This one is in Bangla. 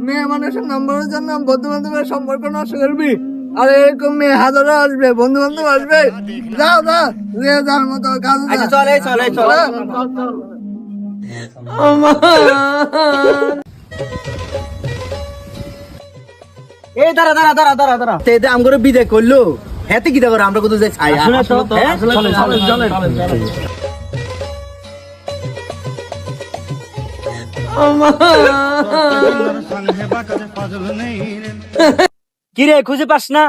মেয়ে মানুষের নম্বরের জন্য বন্ধু বান্ধবের সম্পর্ক নষ্ট করবি? আর এরকম মেয়ে হাজারো আসবে, বন্ধু বান্ধব আসবে। যাও যাও, যে যার মতো কাজ। চলে চলে চলে এই দাঁড়া দাঁড়া দাঁড়া দাঁড়া দাঁড়া তেতে আমগরে বিদায় করলো হেতে কি দেখো আমরা কত যাই ছাই আসলে তো কি রে খুঁজে পাস না?